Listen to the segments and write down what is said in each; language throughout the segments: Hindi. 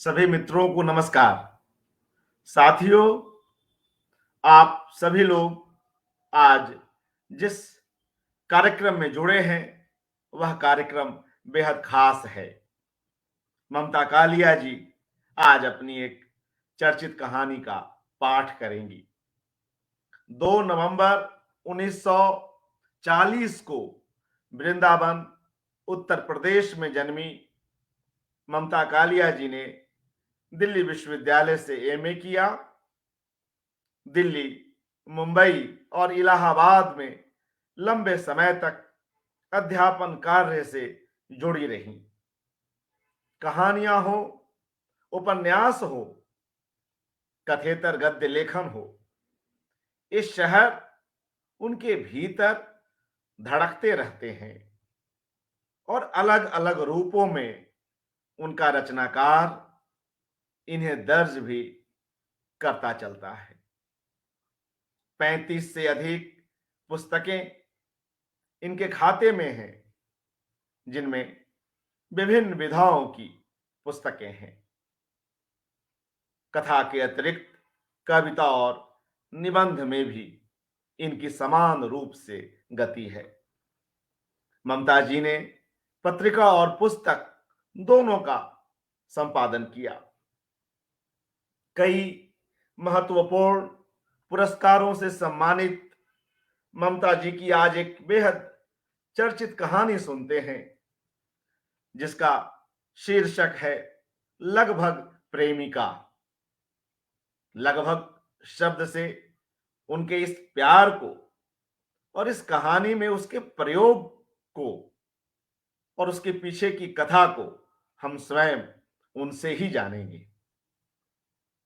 सभी मित्रों को नमस्कार। साथियों, आप सभी लोग आज जिस कार्यक्रम में जुड़े हैं, वह कार्यक्रम बेहद खास है। ममता कालिया जी आज अपनी एक चर्चित कहानी का पाठ करेंगी। 2 नवंबर 1940 को वृंदावन, उत्तर प्रदेश में जन्मी ममता कालिया जी ने दिल्ली विश्वविद्यालय से एमए किया। दिल्ली, मुंबई और इलाहाबाद में लंबे समय तक अध्यापन कार्य से जुड़ी रहीं। कहानियां हो, उपन्यास हो, कथेतर गद्य लेखन हो, इस शहर उनके भीतर धड़कते रहते हैं और अलग अलग रूपों में उनका रचनाकार इन्हें दर्ज भी करता चलता है। 35 से अधिक पुस्तकें इनके खाते में हैं, जिनमें विभिन्न विधाओं की पुस्तकें हैं। कथा के अतिरिक्त कविता और निबंध में भी इनकी समान रूप से गति है। ममता जी ने पत्रिका और पुस्तक दोनों का संपादन किया। कई महत्वपूर्ण पुरस्कारों से सम्मानित ममता जी की आज एक बेहद चर्चित कहानी सुनते हैं, जिसका शीर्षक है लगभग प्रेमिका। लगभग शब्द से उनके इस प्यार को और इस कहानी में उसके प्रयोग को और उसके पीछे की कथा को हम स्वयं उनसे ही जानेंगे।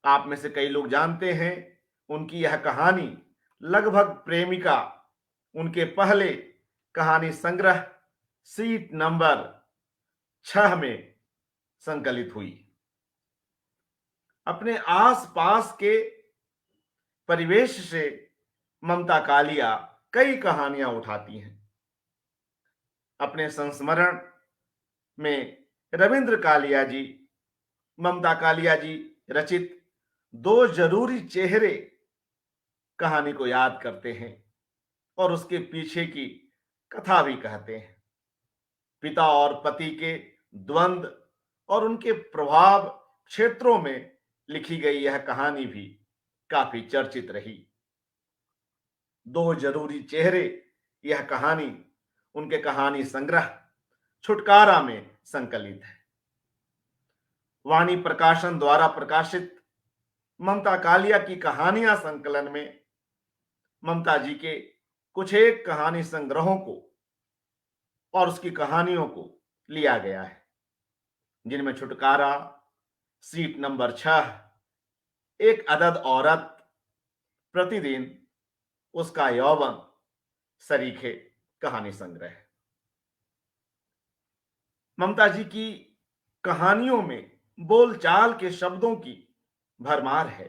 आप में से कई लोग जानते हैं, उनकी यह कहानी लगभग प्रेमिका उनके पहले कहानी संग्रह सीट नंबर 6 में संकलित हुई। अपने आसपास के परिवेश से ममता कालिया कई कहानियां उठाती हैं। अपने संस्मरण में रविंद्र कालिया जी, ममता कालिया जी रचित 2 जरूरी चेहरे कहानी को याद करते हैं और उसके पीछे की कथा भी कहते हैं। पिता और पति के द्वंद्व और उनके प्रभाव क्षेत्रों में लिखी गई यह कहानी भी काफी चर्चित रही। 2 जरूरी चेहरे यह कहानी उनके कहानी संग्रह छुटकारा में संकलित है। वाणी प्रकाशन द्वारा प्रकाशित ममता कालिया की कहानियां संकलन में ममता जी के कुछ एक कहानी संग्रहों को और उसकी कहानियों को लिया गया है, जिनमें छुटकारा, सीट नंबर 6, एक अदद औरत, प्रतिदिन, उसका यौवन, सरीखे कहानी संग्रह है। ममता जी की कहानियों में बोलचाल के शब्दों की भरमार है।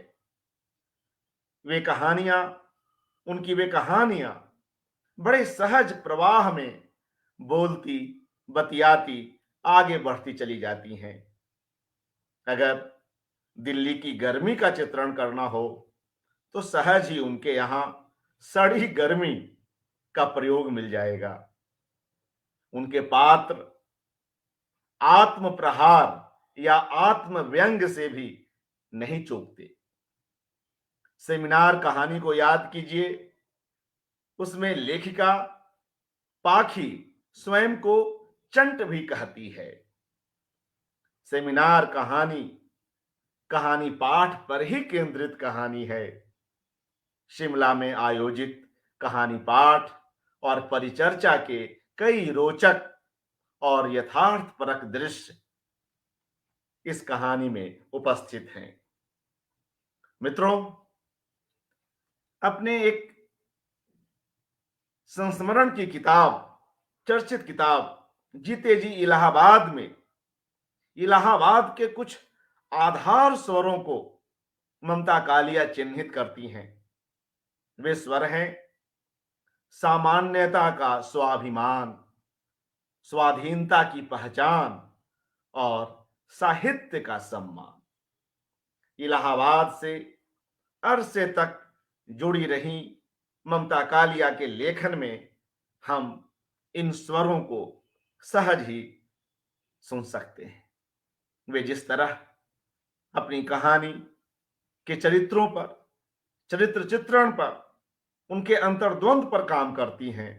उनकी वे कहानियां बड़े सहज प्रवाह में बोलती, बतियाती आगे बढ़ती चली जाती हैं। अगर दिल्ली की गर्मी का चित्रण करना हो तो सहज ही उनके यहां सड़ी गर्मी का प्रयोग मिल जाएगा। उनके पात्र आत्म प्रहार या आत्म व्यंग से भी नहीं चूकते। सेमिनार कहानी को याद कीजिए। उसमें लेखिका पाखी स्वयं को चंट भी कहती है। सेमिनार कहानी पाठ पर ही केंद्रित कहानी है। शिमला में आयोजित कहानी पाठ और परिचर्चा के कई रोचक और यथार्थपरक दृश्य इस कहानी में उपस्थित हैं। मित्रों, अपने एक संस्मरण की किताब, चर्चित किताब जीते जी इलाहाबाद में इलाहाबाद के कुछ आधार स्वरों को ममता कालिया चिन्हित करती हैं। वे स्वर हैं सामान्यता का स्वाभिमान, स्वाधीनता की पहचान और साहित्य का सम्मान। इलाहाबाद से अरसे तक जुड़ी रही ममता कालिया के लेखन में हम इन स्वरों को सहज ही सुन सकते हैं। वे जिस तरह अपनी कहानी के चरित्रों पर, चरित्र चित्रण पर, उनके अंतर्द्वंद पर काम करती हैं,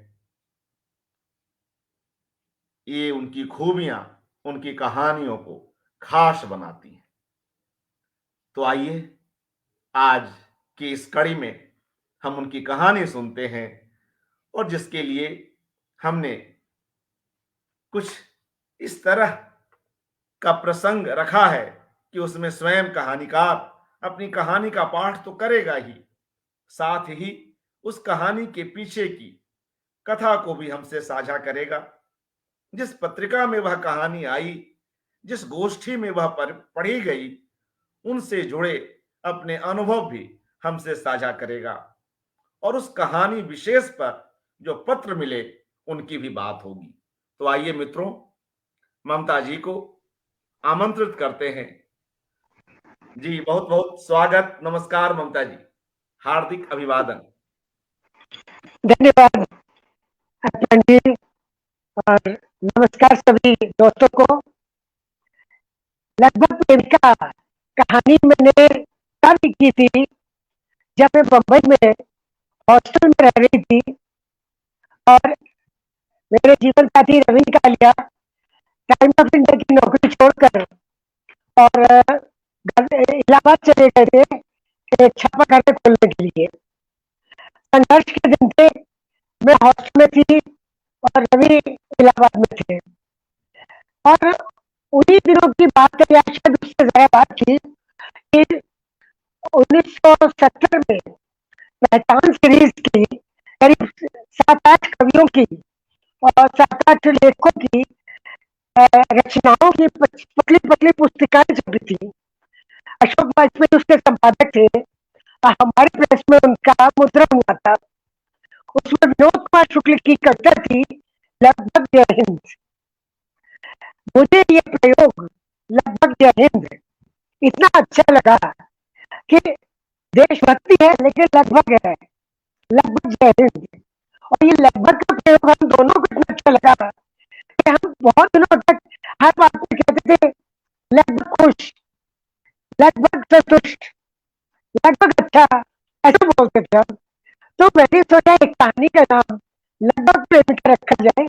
ये उनकी खूबियां उनकी कहानियों को खास बनाती हैं। तो आइए आज की इस कड़ी में हम उनकी कहानी सुनते हैं, और जिसके लिए हमने कुछ इस तरह का प्रसंग रखा है कि उसमें स्वयं कहानीकार अपनी कहानी का पाठ तो करेगा ही, साथ ही उस कहानी के पीछे की कथा को भी हमसे साझा करेगा। जिस पत्रिका में वह कहानी आई, जिस गोष्ठी में वह पढ़ी गई, उनसे जुड़े अपने अनुभव भी हमसे साझा करेगा, और उस कहानी विशेष पर जो पत्र मिले उनकी भी बात होगी। तो आइए मित्रों, ममता जी को आमंत्रित करते हैं। जी बहुत बहुत स्वागत, नमस्कार ममता जी, हार्दिक अभिवादन। धन्यवाद अर्पण जी, और नमस्कार सभी दोस्तों को। लगभग प्रेमिका कहानी मैंने तब लिखी थी जब मैं बम्बई में हॉस्टल में रह रही थी, और मेरे जीवन साथी Ravindra Kalia Times of India की नौकरी छोड़कर और इलाहाबाद चले गए थे एक छापाखाना खोलने के लिए। संघर्ष के दिन थे, मैं हॉस्टल में थी और रवि इलाहाबाद में थे, और उन्हीं दिनों की बात है या शायद उससे ज्यादा बात थी कि 1970 में पहचान सीरीज की करीब 7-8 कवियों की और 7-8 लेखकों की रचनाओं की पतली पतली पुस्तिकाएं छपी थी। अशोक वाजपेयी उसके संपादक थे, हमारे प्रेस में उनका मुद्रण हुआ था। उसमें विनोद कुमार शुक्ल की कविता थी लगभग जय हिंद। मुझे ये प्रयोग लगभग जय हिंद इतना अच्छा लगा कि देशभक्ति है लेकिन लगभग है, लगभग जय हिंद। और ये लगभग का प्रयोग हम दोनों को इतना अच्छा लगा कि हम बहुत दिनों तक हर बात में कहते थे लगभग खुश, लगभग संतुष्ट, लगभग अच्छा, ऐसे बोलते थे हम। तो मैंने सोचा एक कहानी का नाम लगभग प्रेमिका रखा जाए,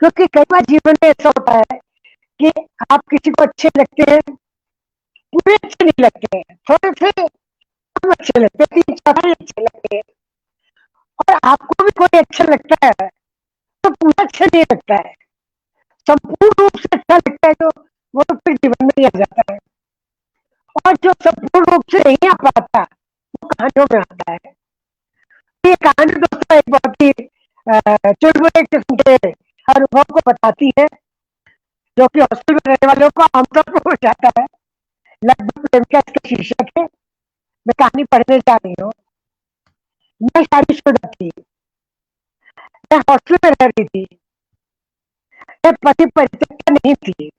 क्योंकि कई बार जीवन में ऐसा होता है कि आप किसी को अच्छे लगते हैं, पूरे अच्छे नहीं लगते हैं, थोड़े से कम अच्छे लगते हैं, 3-4 अच्छे लगते हैं, और आपको भी कोई अच्छा लगता है तो पूरा अच्छा नहीं लगता है, संपूर्ण रूप से अच्छा लगता है तो वो तो फिर जीवन में ही आ जाता है। और जो संपूर्ण रूप से नहीं आ पाता वो कहानियों में आता है। ये कहानी दोस्तों एक बहुत ही चुलबुले किस्म के अनुभव को बताती है, जो कि हॉस्टल में रहने वालों को आमतौर पर हो जाता है। लगभग प्रेमिका इसके शीर्षक है। मैं कहानी पढ़ने जा रही हूँ। मैं शादीशुदा थी, मैं हॉस्टल में रह रही थी, मैं पति परित्यक्ता नहीं थी।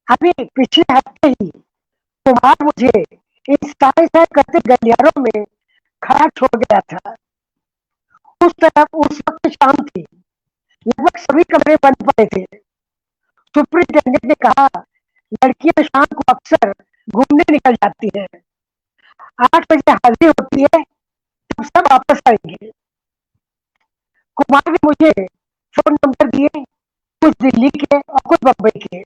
अभी पिछले हफ्ते ही कुमार मुझे इन साए करते गलियारों में खड़ा छोड़ गया था। उस तरफ उस वक्त शाम थी, लगभग सभी कमरे बंद पड़े थे। सुपरिटेंडेंट ने कहा, लड़कियां शाम को अक्सर घूमने निकल जाती हैं, 8 बजे हाजिर होती है, तब सब वापस आएंगे। कुमार ने मुझे फोन नंबर दिए, कुछ दिल्ली के और कुछ बम्बई के।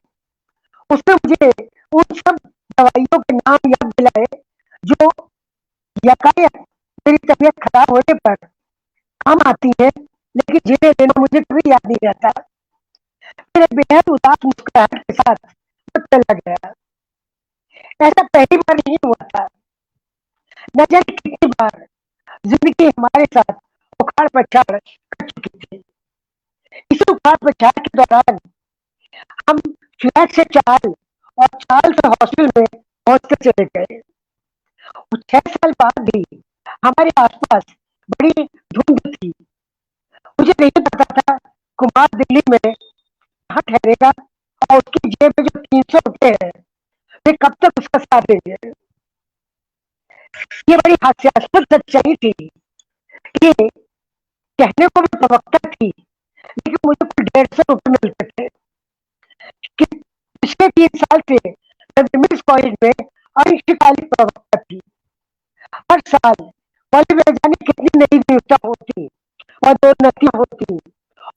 उसने मुझे उन सब दवाइयों के नाम याद दिलाए जो यकायक मेरी तबीयत खराब होने पर काम आती है, लेकिन जिन्हें देना मुझे कभी याद नहीं रहता। फिर एक बेहद उदास मुस्कुराहट के साथ वो चला गया। ऐसा पहली बार नहीं हुआ था, न जाने कितनी बार जिंदगी हमारे साथ उखाड़ पछाड़ कर चुकी थी। इस उखाड़ पछाड़ के दौरान हम फ्लैट से चाल और चाल से हॉस्टल में पहुंचते चले गए। 6 साल बाद भी हमारे आसपास बड़ी धुंध थी। मुझे नहीं पता था कुमार दिल्ली में कहाँ ठहरेगा और उसकी जेब में जो 300 रुपए है वे कब तक उसका साथ देंगे। ये बड़ी हास्यास्पद सच्चाई थी कि कहने को मैं प्रवक्ता थी, लेकिन मुझे कुल 150 रुपये मिलते थे कि पिछले 3 साल से मैं विमेंस कॉलेज में अंशकालिक प्रवक्ता थी। हर साल कॉलेज में जाने कितनी नई नियुक्तियां होती और प्रोन्नतियां होती,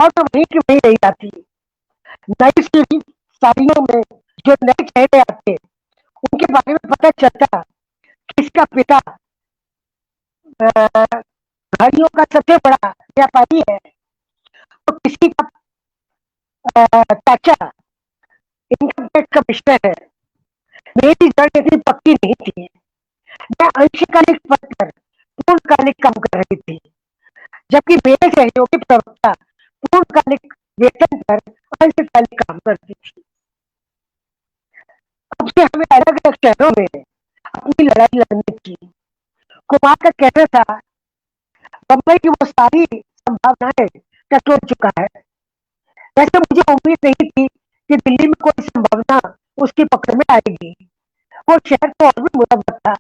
और तो वहीं की वहीं रह जाती। नई सालियों में जो नए चेहरे आते, उनके बारे में पता चलता कि इसका पिता घड़ियों का सबसे बड़ा व्यापारी है, तो किसी का चाचा इनकम टैक्स कमिश्नर है। मेरी जड़ इतनी पक्की नहीं थी, मैं अंशकालिक पद पर पूर्णकालिक काम कर रही थी, जबकि मेरे सहयोगी प्रवक्ता पूर्णकालिक वेतन पर अंशकालिक काम करती थी। अब से हमें अलग अलग शहरों में अपनी लड़ाई लड़नी थी। कुमार का कहना था, बम्बई की वो सारी संभावनाएं टटोल चुका है। वैसे मुझे उम्मीद नहीं थी कि दिल्ली में कोई संभावना उसकी पकड़ में आएगी। वो शहर तो और भी मुरम्मत था।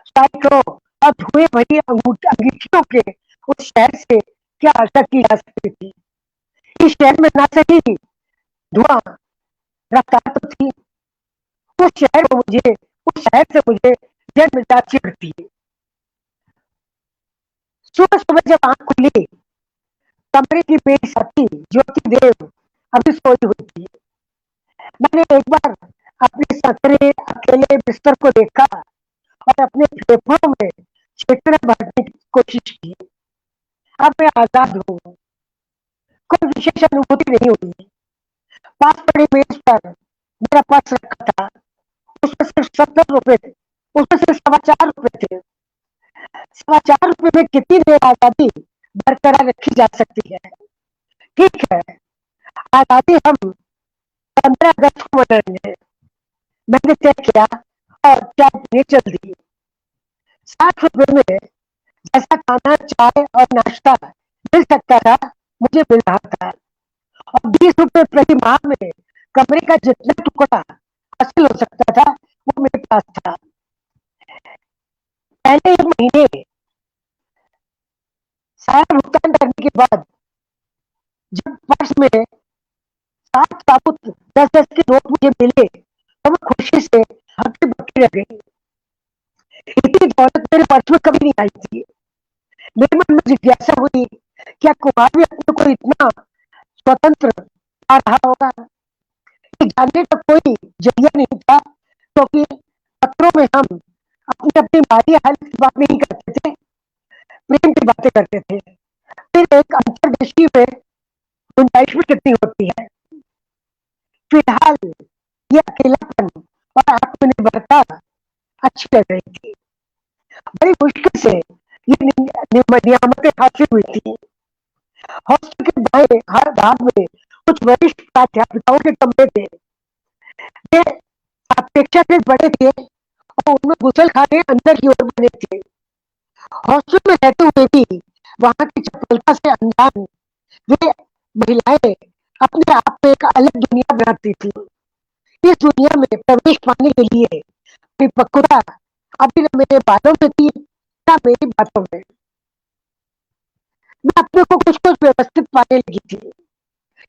साइकिलों और धुएं भरी अंगीठियों के उस शहर से क्या आशा की जा सकती थी। इस शहर में ना सही धुआं रफ्तार तो थी। उस शहर से मुझे जन्मजात चिढ़ती है। सुबह सुबह जब आंख खुली, कमरे की मेरी साथी ज्योति देव अभी सोई हुई थी। मैंने एक बार अपने संकरे अकेले बिस्तर को देखा और अपने फेफड़ों में चेतना भरने की कोशिश की। अब मैं आजाद हूँ, कोई विशेष अनुभूति नहीं हुई। पास पड़ी मेज पर मेरा पर्स रखा था, उसमें सिर्फ 70 रुपए थे, उसमें सिर्फ 4.25 रुपए थे। 4.25 रुपए में कितनी देर आजादी बरकरार रखी जा सकती है। ठीक है, आजादी हम 15 अगस्त को मनाएंगे, मैंने तय किया और चाय पीने चल दी। 60 रुपए में जैसा खाना, चाय और नाश्ता मिल सकता था, मुझे मिल रहा था, और 20 रुपए प्रति माह में कमरे का जितना टुकड़ा हासिल हो सकता था, वो मेरे पास था। पहले एक महीने सारा भुगतान करने के बाद जब पर्स में 7 साबुत 10-10 के नोट मुझे मिले, तो मैं खुशी से हक्की बक्की रह गई। इतनी दौलत मेरे पर्स में कभी नहीं आई थी। मेरे मन में जिज्ञासा हुई, क्या कुमार भी अपने को इतना स्वतंत्र पा रहा होगा। ये जानने का कोई जरिया नहीं था, क्योंकि पत्रों में हम अपनी अपनी माली हालत की बात नहीं करते थे, प्रेम की बातें करते थे। फिर एक अंतर्दृष्टि में गुंजाइश भी कितनी होती है। फिलहाल ये अकेलापन और आत्मनिर्भरता अच्छी लग रही थी। बड़ी मुश्किल से ये नियामतें हासिल हुई थी। हॉस्टल के दाएं हर भाग में कुछ वरिष्ठ प्राध्यापिकाओं के कमरे थे। वे अपेक्षाकृत बड़े थे और उनमें गुसल खाने अंदर की ओर बने थे। हॉस्टल में रहते हुए भी वहां की चपलता से अनजान वे महिलाएं अपने आप में एक अलग दुनिया बनाती थी। इस दुनिया में प्रवेश पाने के लिए परिपक्वता अभी न मेरे बालों में थी, न मेरी बातों में। मैं अपने को कुछ कुछ व्यवस्थित पाने लगी थी,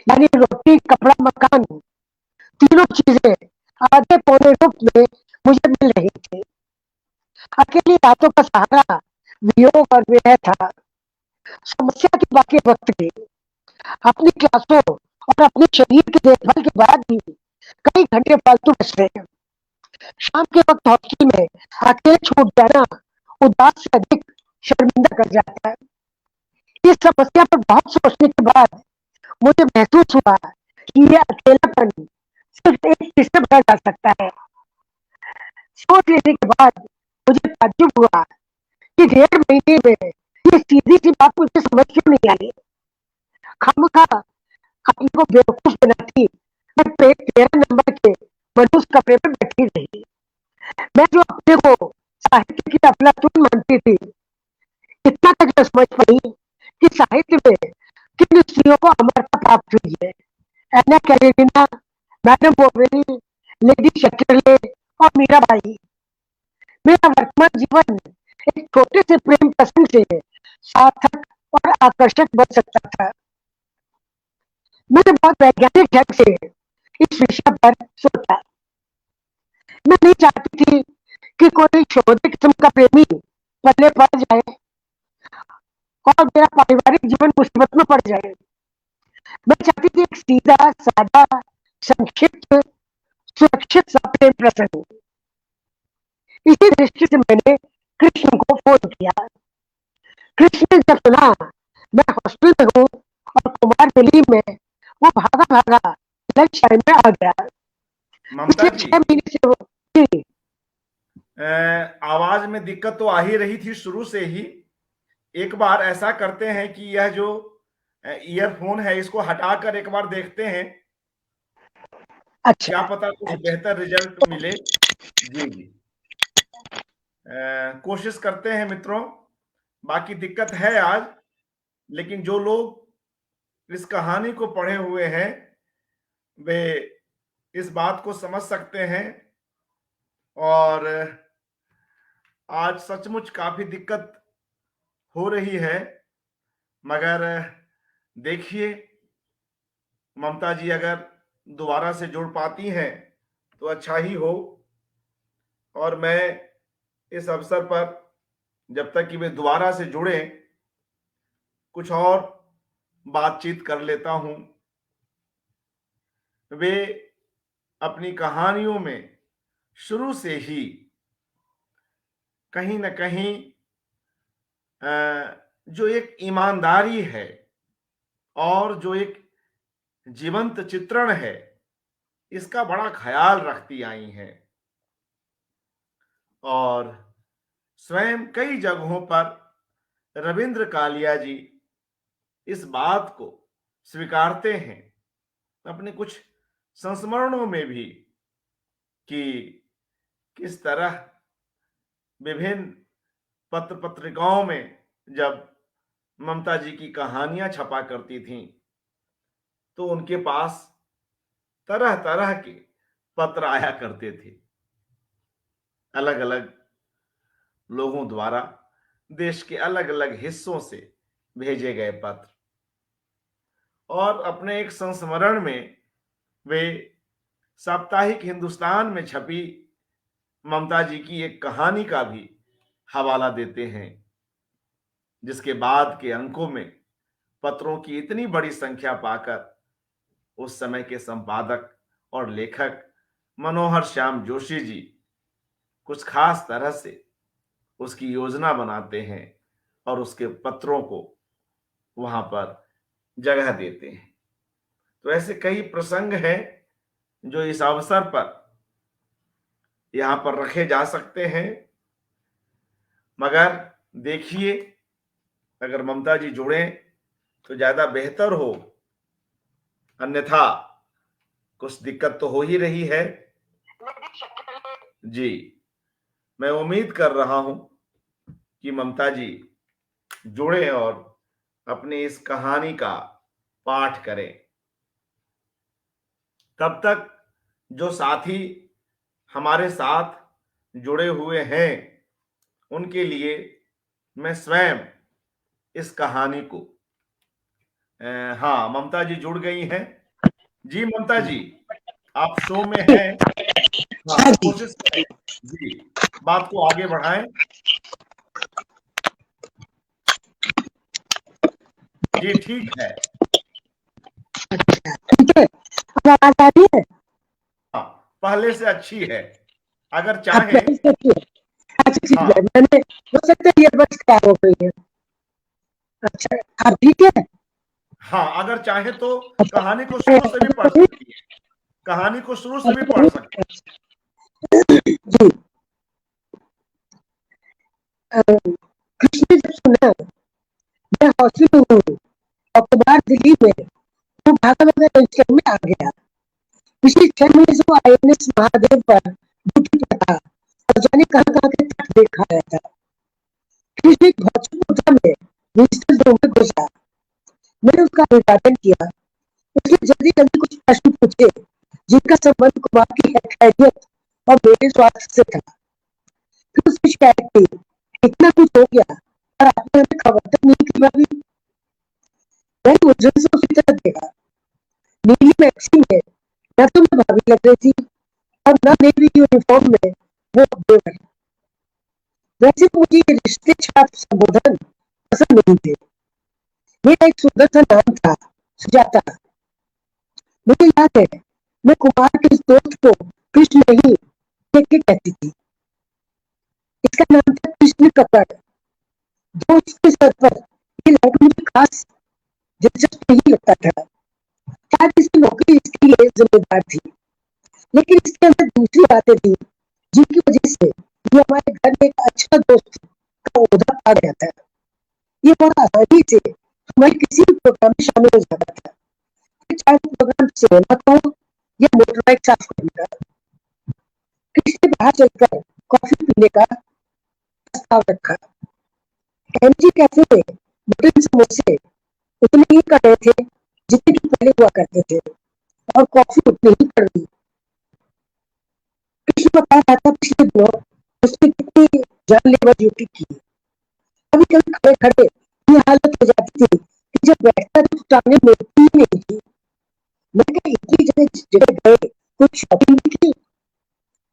यानी रोटी, कपड़ा, मकान, तीनों चीजें आधे पौने रूप में मुझे मिल रही थी। अकेली रातों का सहारा वियोग और विरह था। समस्या की बाकी वक्त की, अपनी क्लासों और अपने शरीर की देखभाल के बाद भी कई घंटे फालतू बच रहे। शाम के वक्त हॉस्टल में अकेले छूट जाना उदास से अधिक शर्मिंदा कर जाता है। इस समस्या पर बहुत सोचने के बाद मुझे महसूस हुआ कि यह अकेलापन सिर्फ एक किस्से भरा जा सकता है। सोच लेने के बाद मुझे ताज्जुब हुआ कि 1.5 महीने में ये सीधी सी बात मुझे समझ क्यों नहीं आई। खामखा अपने को बेवकूफ बनाती मैं 13 नंबर के मनुष्य कमरे में बैठी रही। मैं जो अपने को साहित्य की अफलातून मानती थी, इतना तक न समझ पाई कि साहित्य में किन स्त्रियों को अमरता प्राप्त हुई है। एना कैरेबिना, मैडम बोवेरी, लेडी शटरले और मीराबाई। मेरा वर्तमान जीवन एक छोटे से प्रेम प्रसंग से सार्थक और आकर्षक बन सकता था। मैंने बहुत वैज्ञानिक ढंग से इस विषय पर सोचा। मैं नहीं चाहती थी कि कोई शोधक किस्म का प्रेमी पल्ले पड़ जाए और मेरा पारिवारिक जीवन मुसीबत में पड़ जाए। मैं चाहती थी एक सीधा, सादा, संक्षिप्त, सुरक्षित सा प्रेम प्रसंग। इसी दृष्टि से मैंने कृष्ण को फोन किया। कृष्ण ने जब सुना मैं हॉस्टल में हूँ और कुमार दिल्ली में, वो भागा भागा लंच टाइम में आ गया। ममता पिछले जी, 6 महीने से वो जी, आवाज में दिक्कत तो आ ही रही थी शुरू से ही। एक बार ऐसा करते हैं कि यह जो ईयरफोन है इसको हटाकर एक बार देखते हैं, क्या अच्छा पता कुछ अच्छा बेहतर रिजल्ट मिले। जी जी, कोशिश करते हैं मित्रों। बाकी दिक्कत है आज, लेकिन जो लोग इस कहानी को पढ़े हुए हैं वे इस बात को समझ सकते हैं। और आज सचमुच काफी दिक्कत हो रही है, मगर देखिए ममता जी अगर दोबारा से जुड़ पाती हैं तो अच्छा ही हो। और मैं इस अवसर पर, जब तक कि वे दोबारा से जुड़े, कुछ और बातचीत कर लेता हूं। वे अपनी कहानियों में शुरू से ही कहीं ना कहीं जो एक ईमानदारी है और जो एक जीवंत चित्रण है, इसका बड़ा ख्याल रखती आई हैं। और स्वयं कई जगहों पर रविंद्र कालिया जी इस बात को स्वीकारते हैं अपने कुछ संस्मरणों में भी, कि किस तरह विभिन्न पत्र पत्रिकाओं में जब ममता जी की कहानियां छपा करती थीं तो उनके पास तरह तरह के पत्र आया करते थे, अलग अलग लोगों द्वारा देश के अलग अलग हिस्सों से भेजे गए पत्र। और अपने एक संस्मरण में वे साप्ताहिक हिंदुस्तान में छपी ममता जी की एक कहानी का भी हवाला देते हैं, जिसके बाद के अंकों में पत्रों की इतनी बड़ी संख्या पाकर उस समय के संपादक और लेखक मनोहर श्याम जोशी जी कुछ खास तरह से उसकी योजना बनाते हैं और उसके पत्रों को वहां पर जगह देते हैं। तो ऐसे कई प्रसंग हैं जो इस अवसर पर यहां पर रखे जा सकते हैं, मगर देखिए अगर ममता जी जुड़े तो ज्यादा बेहतर हो, अन्यथा कुछ दिक्कत तो हो ही रही है। जी, मैं उम्मीद कर रहा हूं कि ममता जी जुड़े और अपनी इस कहानी का पाठ करें। तब तक जो साथी हमारे साथ जुड़े हुए हैं उनके लिए मैं स्वयं इस कहानी को हाँ, ममता जी जुड़ गई हैं। जी ममता जी, आप शो में हैं। हाँ, हाँ जी। कोशिश करें जी, बात को आगे बढ़ाएं। जी ठीक है। ठीक है, अब आवाज आ रही है? हाँ, पहले से अच्छी है। अगर आप चाहें। पहले से अच्छी है। अच्छा ठीक हाँ है, मैंने हो सकता है ईयरबड्स खराब हो गई है। अच्छा, आप ठीक है? हाँ, अगर चाहे तो अच्छा, कहानी को शुरू से भी पढ़ सकती है, कहानी को शुरू से भी पढ़ सकती जी। कृष्ण ने जब सुना मैं हॉस्टल में हूँ और कुमार दिल्ली में, वो भागा भागा लंच में आ गया। पिछले 6 महीने से वो INS महादेव पर ड्यूटी पर था और जाने कहाँ कहाँ के तट देखा रहा था। कृष्ण एक भौतिक मुद्रा में विजिटर रूम में घुसा। मैंने उसका अभिवादन किया। उसने जल्दी जल्दी कुछ प्रश्न पूछे जिनका संबंध कुमार की खैरियत और मेरे स्वास्थ्य से था। फिर उसकी शिकायत की, इतना कुछ हो गया और आपने हमें खबर तक नहीं की भाभी। मैंने उज्जवल से उसी तरह देखा, नीली मैक्सी में न तो मैं भाभी लग रही थी और न नेवी यूनिफॉर्म में वो देवर। वैसे तो मुझे ये रिश्ते छात्र संबोधन पसंद नहीं थे। मेरा एक सुंदर सा नाम था, सुजाता। मुझे याद है मैं कुमार के इस दोस्त को कृष्ण नहीं देख के कहती थी। इसका नाम था कृष्ण कपड़। दोस्त के सर पर ये लाइट मुझे खास दिलचस्प नहीं लगता था। शायद इसकी नौकरी इसके लिए जिम्मेदार थी, लेकिन इसके अंदर दूसरी बातें थी जिनकी वजह से ये हमारे घर में एक अच्छा दोस्त का ओहदा पा गया था। ये बड़ा आसानी से हमारे किसी भी प्रोग्राम में शामिल हो जाता था, चाहे वो प्रोग्राम सेहमत हो या मोटर बाइक साफ करने का। कृष्ण ने बाहर चलकर कॉफी पीने का प्रस्ताव रखा। एमजी कैफे में बटन समोसे उतने ही कर रहे थे जितने कि पहले हुआ करते थे, और कॉफी उतनी ही कर रही। कृष्ण बता रहा था पिछले दिनों उसने कितनी जानलेवा ड्यूटी की। कभी कभी खड़े खड़े ये हालत हो जाती थी कि जब बैठता तो टांगे मिलती ही नहीं थी। मैंने कहा इतनी जगह जगह गए, कुछ शॉपिंग भी की?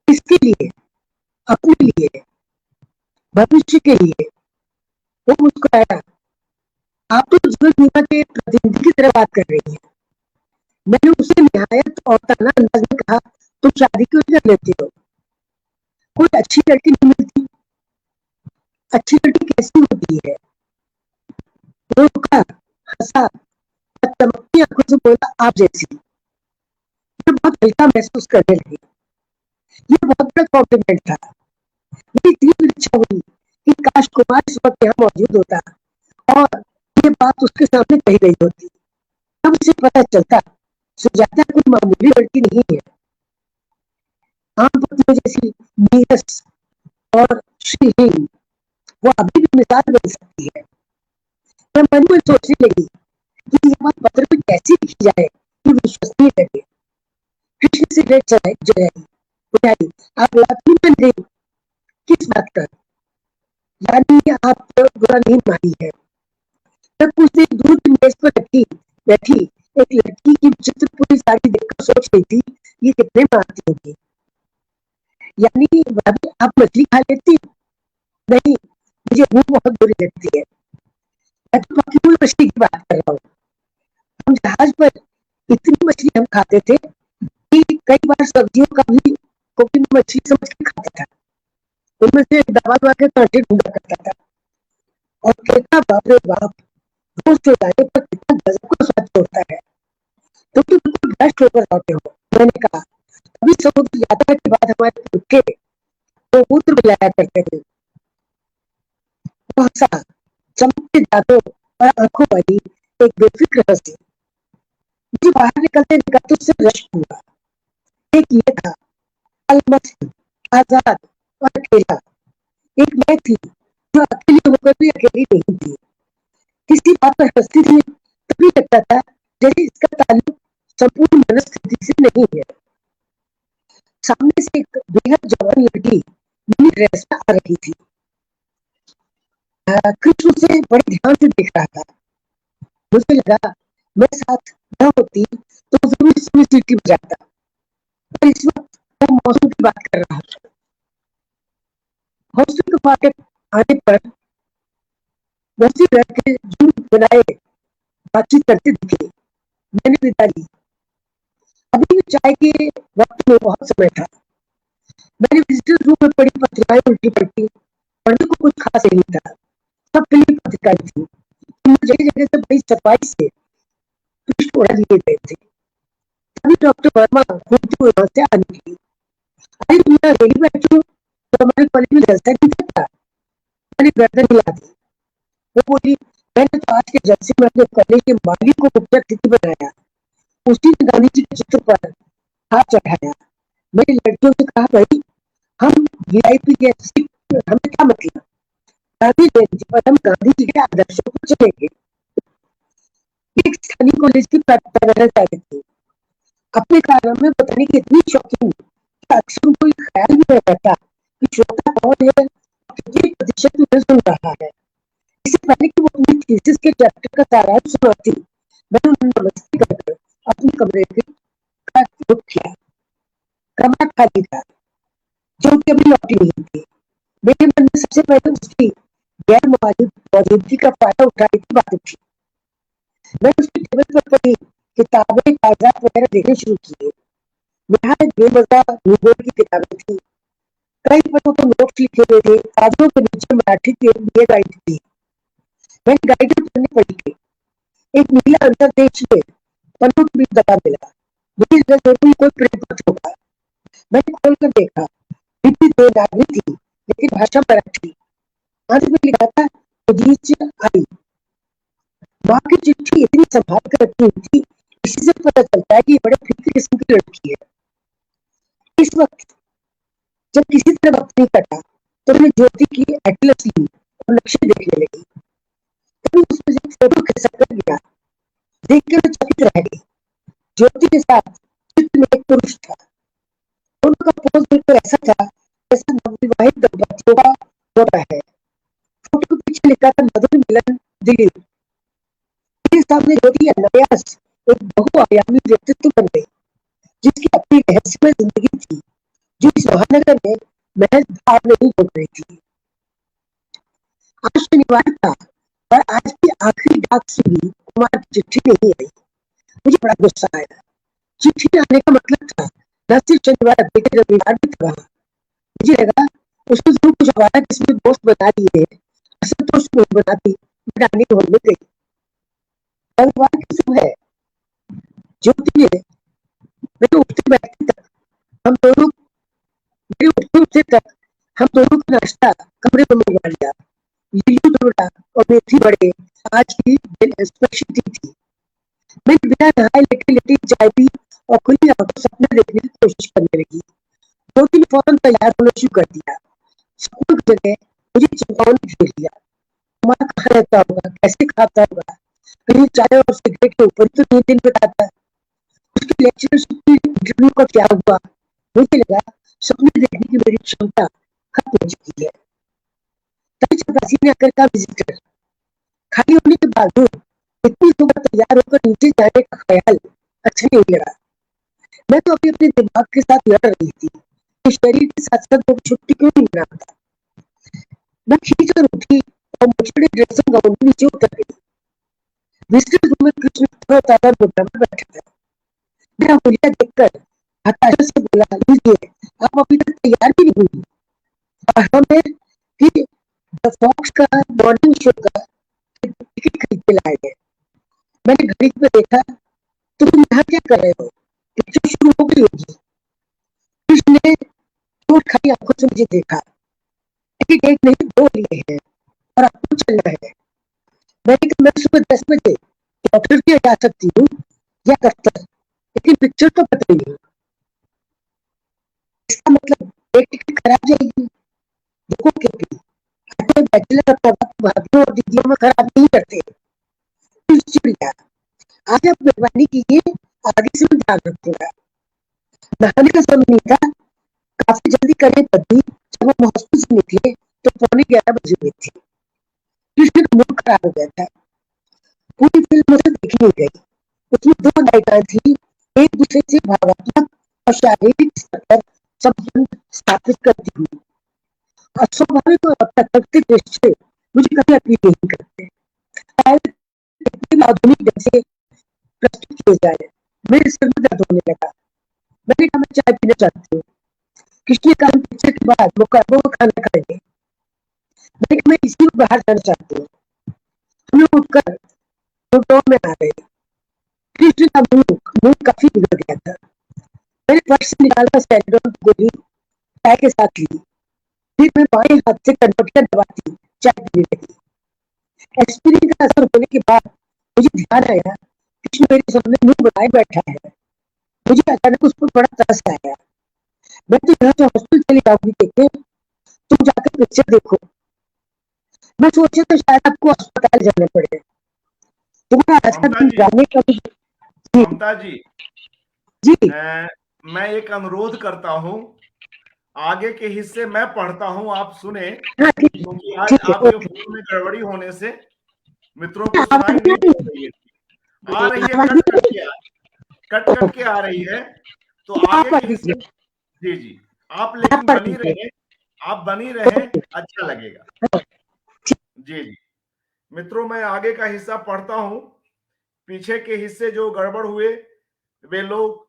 किसके लिए? अपने लिए, भविष्य के लिए। वो मुस्कुराया। आप तो जीवन बीमा के प्रतिनिधि की तरह बात कर रही हैं। मैंने उसे निहायत और ताना अंदाज में कहा, तुम शादी क्यों कर लेते हो? कोई अच्छी लड़की नहीं मिलती। अच्छी लड़की कैसी होती है? वो रुका, हंसा और चमकती आंखों से बोला, आप जैसी। मैं बहुत हल्का महसूस करने लगी। ये बहुत बड़ा कॉम्प्लीमेंट था। मेरी इतनी इच्छा हुई कि काश कुमार इस वक्त यहाँ मौजूद होता और ये बात उसके सामने कही गई होती। तब उसे पता चलता सुजाता कोई मामूली लड़की नहीं है। आम पत्नियों जैसी नीरस और श्रीहीन वो अभी भी मिसाल बन सकती है। मैं मन में सोचने लगी कि ये बात पत्र में कैसी लिखी जाए कि विश्वसनीय लगे। कृष्ण सिगरेट बुझाई। आप लाती बन गई किस बात का? यानी आप बुरा नहीं मानी है। तब उसने दूध की मेज पर रखी बैठी एक लड़की की विचित्र पूरी साड़ी देखकर सोच रही थी ये कितने में आती होगी। यानी भाभी आप मछली खा लेती? नहीं, मुझे भूख बहुत बुरी लगती है। मैं तो पकी हुई मछली की बात कर रहा हूँ। हम जहाज पर इतनी मछली हम खाते थे कि कई बार सब्जियों का भी को भी मछली समझ के खाता था। उनमें से दबा दबा के कांटे ढूंढा करता था और कहता बाप रे बाप, रोज चौराहे पर कितना गजब का स्वाद छोड़ता है। तुम तो बिल्कुल भ्रष्ट होकर लौटे हो। मैंने कहा, अभी समुद्र यात्रा के बाद हमारे पुरखे तो मूत्र पिलाया करते थे। वो हंसा, चमकते दांतों और आंखों वाली एक बेफिक्र हंसी। मुझे बाहर निकलते निकलते उससे रश्क हुआ। एक ये था, अलमस्त, आजाद और अकेला। एक मैं थी जो अकेली होकर भी अकेली नहीं थी। किसी बात पर हंसती थी तभी लगता था जैसे इसका ताल्लुक संपूर्ण मनस्थिति से नहीं है। सामने से एक बेहद जवान लड़की मिनी ड्रेस में आ रही थी। कृष्ण उसे बड़े ध्यान से देख रहा था। मुझे लगा मैं साथ न होती तो जरूर इसमें सीटी बजाता, पर इस वक्त वो मौसम की बात कर रहा था। हॉस्टल के फाटक आने पर बहुत से लड़के झूठ बनाए बातचीत करते दिखे। मैंने विदा ली। अभी भी चाय के वक्त में बहुत समय था। मैंने विजिटर रूम में पड़ी पत्रिकाएं उल्टी पलटी। पढ़ने को कुछ खास नहीं था, सब फिल्मी पत्रिकाएं थी। जगह जगह से बड़ी सफाई से पृष्ठ उड़ा लिए गए थे। तभी डॉक्टर वर्मा घूमते हुए वहां से आ निकली। अरे मीरा, रेडी बैठी हूँ तो हमारे कॉलेज में जलसा नहीं करता? मैंने गर्दन हिला दी। वो बोली, मैंने तो आज के जलसे में अपने कॉलेज के माली को मुख्य अतिथि बनाया। उसी ने गांधी जी के चित्र पर हाथ चढ़ाया। मैंने लड़कियों से कहा, भाई हम वीआईपी गेस्ट, हमें क्या मतलब? गांधी जयंती पर हम गांधी जी के आदर्शों को चलेंगे। एक स्थानीय कॉलेज की प्रधानाचार्य थी। अपने कारण में बताने की इतनी शौकीन अक्सर कोई ख्याल भी नहीं रहता कि श्रोता कौन है, कितने प्रतिशत में सुन रहा है। इससे पहले कि वो अपनी थीसिस के चैप्टर का सारांश सुनाती, मैंने उन्हें नमस्ते कर अपने कमरे का रुख किया। कमरा खाली था, ज्योति अभी लौटी नहीं थी। मेरे मन में सबसे पहले उसकी गैर मौजूदगी का फायदा उठाने की बात उठी। मैंने उसकी टेबल पर पड़ी किताबें, कागजात वगैरह देखने शुरू किए। निहायत बेमजा भूगोल की किताबें थी। कई पन्नों पर नोट्स लिखे हुए थे, कागजों के नीचे मराठी के लिए गाइड थी। मैंने गाइडें पढ़ने पड़ी थी। एक नीला अंतरदेश में पन्नों के बीच दबा मिला। मुझे जरूर कोई प्रेम पत्र होगा। मैंने खोल कर देखा, लिपि देवनागरी थी, लेकिन भाषा मराठी। अंत में लिखा था उदीच आई। माँ की चिट्ठी इतनी संभाल कर रखी हुई थी, इसी से पता चलता है कि बड़े फिक्र किस्म की लड़की है। इस वक्त जब किसी तरह वक्त नहीं कटा तो मैंने ज्योति की एटलस ली और नक्शे देखने लगी। तभी उसमें से फोटो खिसक कर गया। देख के मैं चकित रह गई। ज्योति के साथ चित्र में एक पुरुष था। दोनों का पोज बिल्कुल ऐसा था जैसा नवविवाहित दंपतियों का होता है। फोटो के पीछे लिखा था मधुर मिलन दिलीप। मेरे सामने ज्योति अनायास एक बहुआयामी व्यक्तित्व बन गई, जिसकी अपनी रहस्यमय जिंदगी थी, जो इस महानगर में महज भाव नहीं घूम रही थी। आज शनिवार था और आज की आखिरी डाक से भी कुमार की चिट्ठी नहीं आई। मुझे बड़ा गुस्सा आया। चिट्ठी न आने का मतलब था न सिर्फ शनिवार बल्कि रविवार भी था। मुझे लगा उसने जरूर कुछ हमारा किस्म दोस्त बना दिए हैं। असंतोष नहीं बनाती, बनाने की में गई। रविवार की सुबह ज्योति ने मेरे उठते बैठते तक हम दोनों मेरे उठते उठते तक हम दोनों का नाश्ता कमरे में मंगवा लिया। लीलू डोडा और मेथी बड़े आज की स्पेशलिटी थी। मैंने बिना नहाए लेटे लेटे चाय पी और खुली आंखों सपने देखने की कोशिश करने लगी। ज्योति ने फौरन तैयार होना शुरू कर दिया। स्कूल की जगह मुझे चेतावनी दे दिया। तुम्हारा कहाँ रहता होगा, कैसे खाता होगा, कहीं चाय और सिगरेट के ऊपर तो 3 दिन बिताता। उसकी लेक्चरशिप की इंटरव्यू का क्या हुआ? मुझे लगा सपने देखने की मेरी क्षमता खत्म हो चुकी है। तभी चपरासी ने आकर का विजिटर खाली होने के बावजूद इतनी सुबह तैयार होकर नीचे जाने का ख्याल अच्छा नहीं लगा। मैं तो अभी अपने दिमाग के साथ लड़ रही थी कि शरीर के साथ साथ वो छुट्टी क्यों नहीं मनाता। मैं खींच कर उठी और मुझे ड्रेसिंग गाउन में नीचे उतर गई। विजिटर रूम में कृष्ण तारा मुद्रा में बैठा था। मेरा हुलिया देखकर हताशा से बोला, लीजिए आप अभी तक तैयार भी नहीं हुई। और हमें कि द फॉक्स का मॉर्निंग शो का टिकट खरीद के लाए हैं। मैंने घड़ी पे देखा, तुम यहाँ क्या कर रहे हो? पिक्चर शुरू हो गई होगी। कृष्ण ने चोट खाई आंखों से मुझे देखा। टिकट एक नहीं 2 लिए हैं और आपको चलना है। मैंने कहा मैं सुबह 10 बजे डॉक्टर के जा सकती हूँ या दफ्तर, लेकिन पिक्चर तो पता ही नहीं। इसका मतलब एक टिकट खराब जाएगी। देखो केपी, बैचलर अपना वक्त भाभीियों और दीदियों में खराब नहीं करते। चिड़िया आज आप मेहरबानी कीजिए, आगे से मैं ध्यान रखूंगा। नहाने का समय नहीं था। काफी जल्दी करने पर भी जब हम हॉस्पिटल से निकले तो 11:15 बजे हुए थे। कृष्ण का मूड खराब हो गया था। पूरी फिल्म मुझे देखी नहीं गई। उसमें 2 नायिकाएं थी, एक दूसरे से भावनात्मक और शारीरिक स्तर पर संबंध स्थापित करती हुई। अस्वाभाविक और अप्राकृतिक दृश्य मुझे कभी अपील नहीं करते। आधुनिक ढंग से प्रस्तुत किए जाए। मेरे सिर में दर्द होने लगा। मैंने कहा मैं चाय पीना चाहती हूँ। कृष्ण ने कहा पिक्चर के बाद मुकाबलों में खाना खाएंगे। मैंने कहा मैं इसी में बाहर जाना चाहती हूँ। हमने उठकर लॉकडाउन में आ गए। कृष्ण का मूड काफी बिगड़ गया था। मैंने पर्स से निकाला सैलडोन गोली चाय के साथ ली। फिर मैं बाएं हाथ से कनपटिया दबाती चाय पीने लगी। एस्पिरिन का असर होने के बाद मुझे ध्यान आया कृष्ण मेरे सामने मुंह बनाए बैठा है। मुझे अचानक उस पर बड़ा तरस आया। मैं तो यहाँ से हॉस्पिटल चली जाऊंगी, देखते तुम जाकर पिक्चर देखो। मैं सोचा तो शायद आपको अस्पताल जाना पड़े। तुम्हारा आज का ममता दिन जी, जाने का भी ममता जी, जी मैं एक अनुरोध करता हूँ आगे के हिस्से मैं पढ़ता हूं, आप सुने, हाँ ठीक है, क्योंकि आज ठीक है, आपके ओके। फोन में गड़बड़ी होने से मित्रों को आवाज सुनाई नहीं नहीं आ दे रही है। आ रही, रही है, आवाज कट नहीं कट आ के कट रही। कट के आ रही है, तो आप आगे के पढ़ हिस्से दीजिए, में जी जी, आप आप लेकिन पढ़ बनी दीजिए। रहे, आप बनी रहे, ओके, अच्छा लगेगा। जी जी मित्रों, मैं आगे का हिस्सा पढ़ता हूं। पीछे के हिस्से जो गड़बड़ हुए वे लोग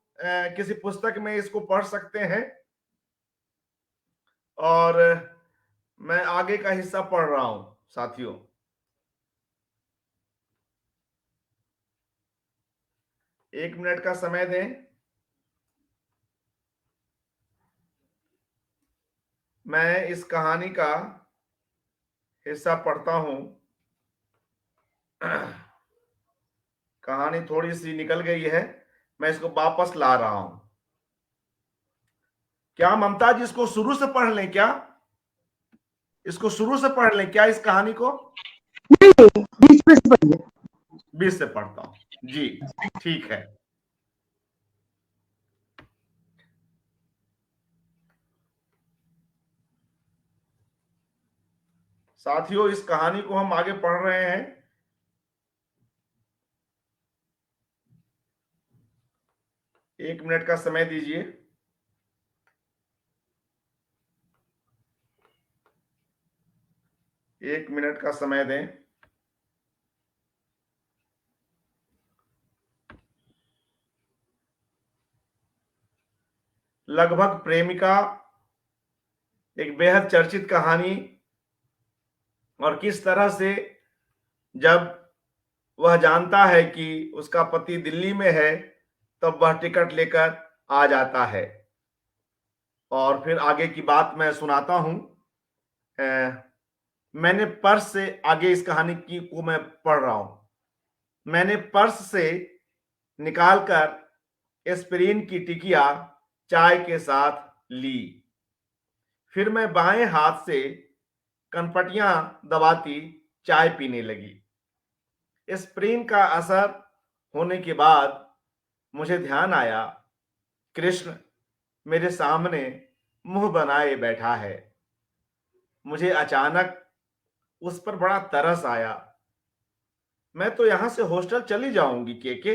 किसी पुस्तक में इसको पढ़ सकते हैं, और मैं आगे का हिस्सा पढ़ रहा हूं साथियों। 1 मिनट का समय दें, मैं इस कहानी का हिस्सा पढ़ता हूं। कहानी थोड़ी सी निकल गई है, मैं इसको वापस ला रहा हूं। क्या ममता जी इसको शुरू से पढ़ लें क्या? इसको शुरू से पढ़ लें क्या, इस कहानी को? नहीं नहीं, बीच में से पढ़िए। 20 से पढ़ता हूं जी, ठीक है। साथियों, इस कहानी को हम आगे पढ़ रहे हैं। एक मिनट का समय दीजिए। एक मिनट का समय दें। लगभग प्रेमिका, एक बेहद चर्चित कहानी, और किस तरह से जब वह जानता है कि उसका पति दिल्ली में है, तब वह टिकट लेकर आ जाता है। और फिर आगे की बात मैं सुनाता हूं। मैंने पर्स से, आगे इस कहानी की को मैं पढ़ रहा हूं। मैंने पर्स से निकालकर एस्पिरिन की टिकिया चाय के साथ ली। फिर मैं बाएं हाथ से कनपटियां दबाती चाय पीने लगी। एस्पिरिन का असर होने के बाद मुझे ध्यान आया, कृष्ण मेरे सामने मुंह बनाए बैठा है। मुझे अचानक उस पर बड़ा तरस आया। मैं तो यहां से हॉस्टल चली जाऊंगी के,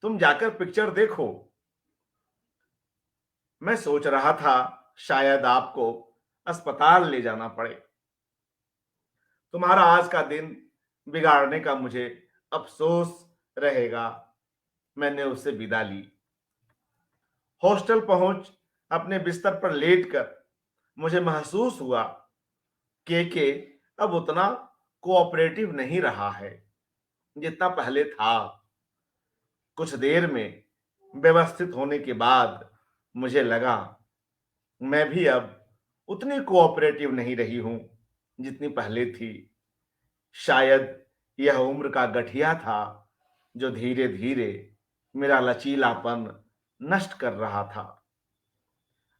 तुम जाकर पिक्चर देखो। मैं सोच रहा था शायद आपको अस्पताल ले जाना पड़े। तुम्हारा आज का दिन बिगाड़ने का मुझे अफसोस रहेगा। मैंने उससे विदा ली। हॉस्टल पहुंच अपने बिस्तर पर लेटकर मुझे महसूस हुआ के अब उतना कोऑपरेटिव नहीं रहा है जितना पहले था। कुछ देर में व्यवस्थित होने के बाद मुझे लगा मैं भी अब उतनी कोऑपरेटिव नहीं रही हूं जितनी पहले थी। शायद यह उम्र का गठिया था जो धीरे धीरे मेरा लचीलापन नष्ट कर रहा था।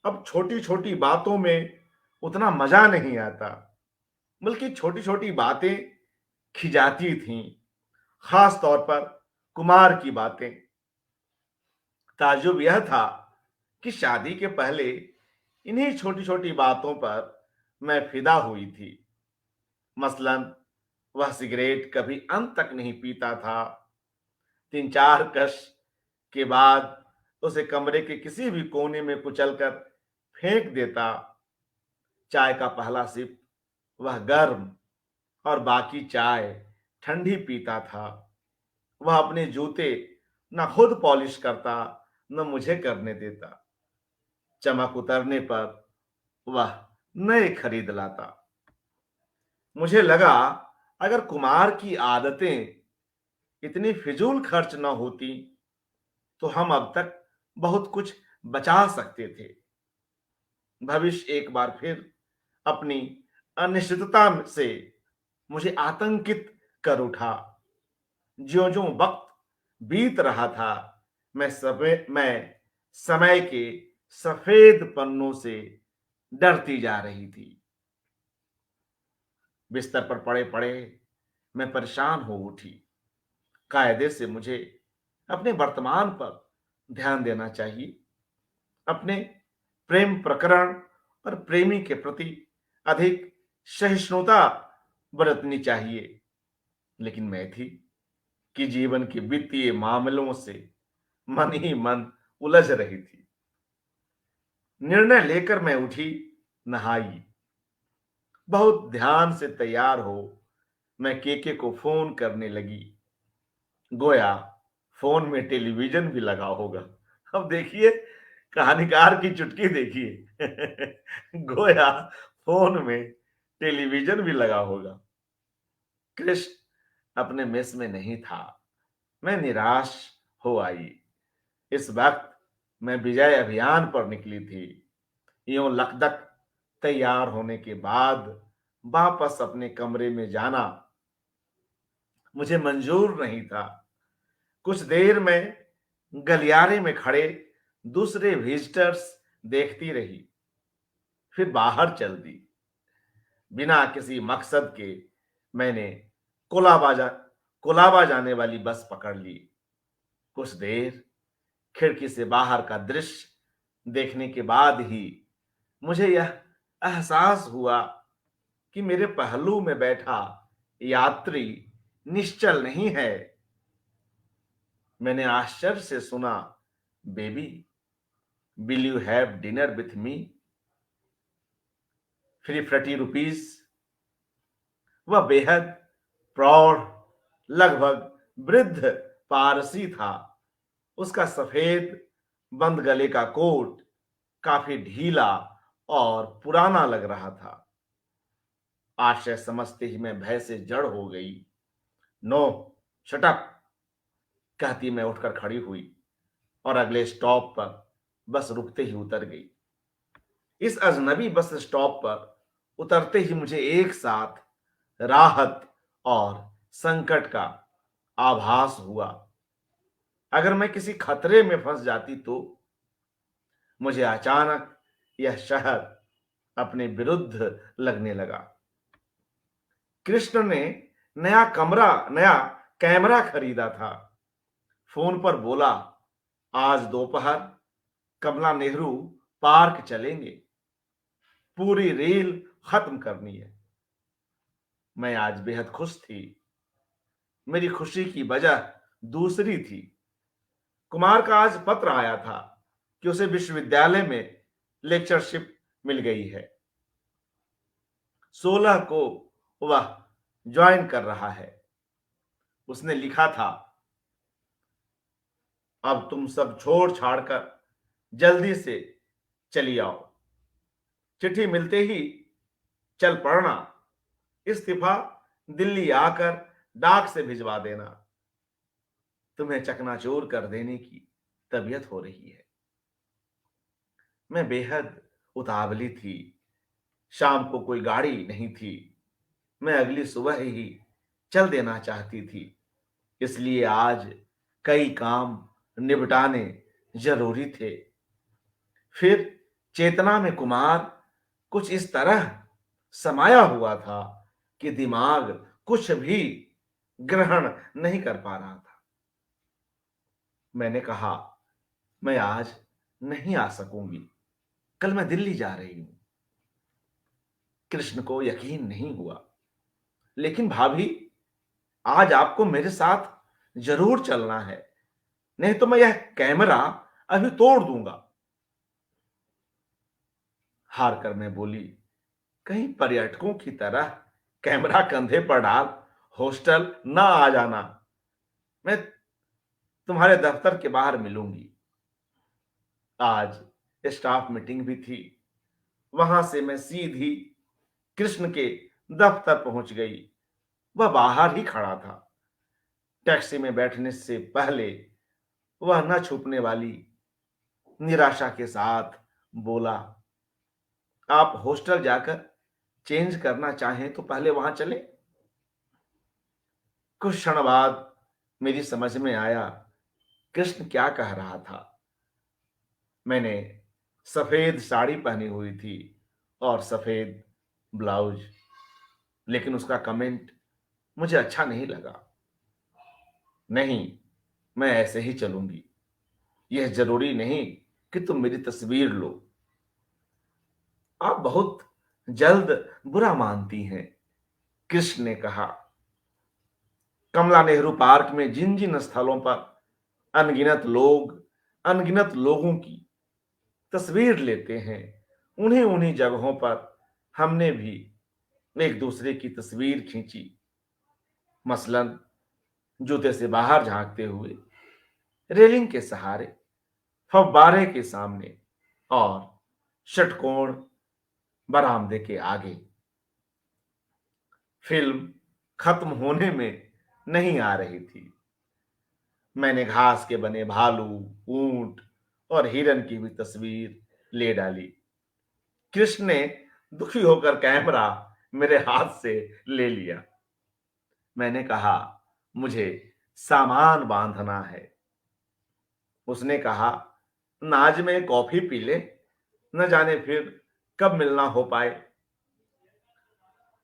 अब छोटी छोटी बातों में उतना मजा नहीं आता, बल्कि छोटी छोटी बातें खिजाती थीं। खास तौर पर कुमार की बातें। ताज्जुब यह था कि शादी के पहले इन्हीं छोटी छोटी बातों पर मैं फिदा हुई थी। मसलन वह सिगरेट कभी अंत तक नहीं पीता था। 3-4 कश के बाद उसे कमरे के किसी भी कोने में कुचलकर फेंक देता। चाय का पहला सिप वह गर्म और बाकी चाय ठंडी पीता था। वह अपने जूते न खुद पॉलिश करता, न मुझे करने देता। चमक उतरने पर वह नए खरीद लाता। मुझे लगा अगर कुमार की आदतें इतनी फिजूल खर्च न होती तो हम अब तक बहुत कुछ बचा सकते थे। भविष्य एक बार फिर अपनी अनिश्चितता से मुझे आतंकित कर उठा। ज्यों-ज्यों वक्त बीत रहा था, मैं समय के सफेद पन्नों से डरती जा रही थी। बिस्तर पर पड़े-पड़े मैं परेशान हो उठी। कायदे से मुझे अपने वर्तमान पर ध्यान देना चाहिए, अपने प्रेम प्रकरण पर प्रेमी के प्रति अधिक सहिष्णुता बरतनी चाहिए। लेकिन मैं थी कि जीवन के वित्तीय मामलों से मन ही मन उलझ रही थी। निर्णय लेकर मैं उठी, नहाई, बहुत ध्यान से तैयार हो मैं केके को फोन करने लगी। गोया फोन में टेलीविजन भी लगा होगा। अब देखिए, कहानीकार की चुटकी देखिए। गोया फोन में टेलीविजन भी लगा होगा। कृष्ण अपने मेस में नहीं था। मैं निराश हो आई। इस वक्त मैं विजय अभियान पर निकली थी। यूं लकदक तैयार होने के बाद वापस अपने कमरे में जाना मुझे मंजूर नहीं था। कुछ देर में गलियारे में खड़े दूसरे विजिटर्स देखती रही, फिर बाहर चल दी। बिना किसी मकसद के मैंने कोलाबाजा कोलाबा जाने वाली बस पकड़ ली। कुछ देर खिड़की से बाहर का दृश्य देखने के बाद ही मुझे यह एहसास हुआ कि मेरे पहलू में बैठा यात्री निश्चल नहीं है। मैंने आश्चर्य से सुना, baby, will you have dinner with me? 330 rupees. वह बेहद प्रौढ़, लगभग वृद्ध पारसी था। उसका सफेद बंद गले का कोट काफी ढीला और पुराना लग रहा था। आशय समझते ही मैं भय से जड़ हो गई। नो, शट अप, कहती मैं उठकर खड़ी हुई और अगले स्टॉप पर बस रुकते ही उतर गई। इस अजनबी बस स्टॉप पर उतरते ही मुझे एक साथ राहत और संकट का आभास हुआ। अगर मैं किसी खतरे में फंस जाती तो। मुझे अचानक यह शहर अपने विरुद्ध लगने लगा। कृष्ण ने नया कैमरा खरीदा था। फोन पर बोला, आज दोपहर कमला नेहरू पार्क चलेंगे, पूरी रील खत्म करनी है। मैं आज बेहद खुश थी। मेरी खुशी की वजह दूसरी थी। कुमार का आज पत्र आया था कि उसे विश्वविद्यालय में लेक्चरशिप मिल गई है। 16 को वह ज्वाइन कर रहा है। उसने लिखा था, अब तुम सब छोड़ छाड़ कर जल्दी से चली आओ। चिट्ठी मिलते ही चल पड़ना। इस्तीफा दिल्ली आकर डाक से भिजवा देना। तुम्हें चकनाचूर कर देने की तबीयत हो रही है। मैं बेहद उतावली थी। शाम को कोई गाड़ी नहीं थी। मैं अगली सुबह ही चल देना चाहती थी। इसलिए आज कई काम निपटाने जरूरी थे। फिर चेतना में कुमार कुछ इस तरह समाया हुआ था कि दिमाग कुछ भी ग्रहण नहीं कर पा रहा था। मैंने कहा, मैं आज नहीं आ सकूंगी, कल मैं दिल्ली जा रही हूं। कृष्ण को यकीन नहीं हुआ। लेकिन भाभी, आज आपको मेरे साथ जरूर चलना है, नहीं तो मैं यह कैमरा अभी तोड़ दूंगा। हार कर मैं बोली, कहीं पर्यटकों की तरह कैमरा कंधे पर डाल हॉस्टल ना आ जाना। मैं तुम्हारे दफ्तर के बाहर मिलूंगी। आज स्टाफ मीटिंग भी थी। वहां से मैं सीधी कृष्ण के दफ्तर पहुंच गई। वह बाहर ही खड़ा था। टैक्सी में बैठने से पहले वह न छुपने वाली निराशा के साथ बोला, आप हॉस्टल जाकर चेंज करना चाहें तो पहले वहां चले। कुछ क्षण बाद मेरी समझ में आया कृष्ण क्या कह रहा था। मैंने सफेद साड़ी पहनी हुई थी और सफेद ब्लाउज। लेकिन उसका कमेंट मुझे अच्छा नहीं लगा। नहीं, मैं ऐसे ही चलूंगी। यह जरूरी नहीं कि तुम मेरी तस्वीर लो। आप बहुत जल्द बुरा मानती हैं। कृष्ण ने कहा, कमला नेहरू पार्क में जिन जिन स्थलों पर अनगिनत लोग अनगिनत लोगों की तस्वीर लेते हैं, उन्हीं उन्हीं जगहों पर हमने भी एक दूसरे की तस्वीर खींची। मसलन जूते से बाहर झांकते हुए, रेलिंग के सहारे, फव्वारे के सामने और षटकोण बरामदे के आगे। फिल्म खत्म होने में नहीं आ रही थी। मैंने घास के बने भालू, ऊंट और हिरन की भी तस्वीर ले डाली। कृष्ण ने दुखी होकर कैमरा मेरे हाथ से ले लिया। मैंने कहा, मुझे सामान बांधना है। उसने कहा, नाज में कॉफी पी ले, न जाने फिर कब मिलना हो पाए।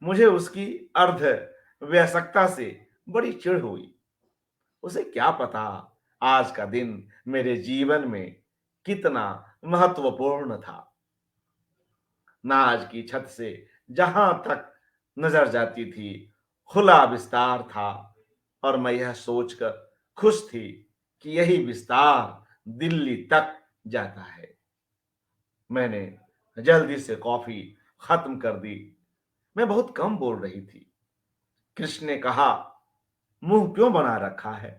मुझे उसकी अर्ध वयस्कता से बड़ी चिढ़ हुई। उसे क्या पता आज का दिन मेरे जीवन में कितना महत्वपूर्ण था। नाज की छत से जहां तक नजर जाती थी, खुला विस्तार था और मैं यह सोचकर खुश थी कि यही विस्तार दिल्ली तक जाता है। मैंने जल्दी से कॉफी खत्म कर दी। मैं बहुत कम बोल रही थी। कृष्ण ने कहा, मुंह क्यों बना रखा है?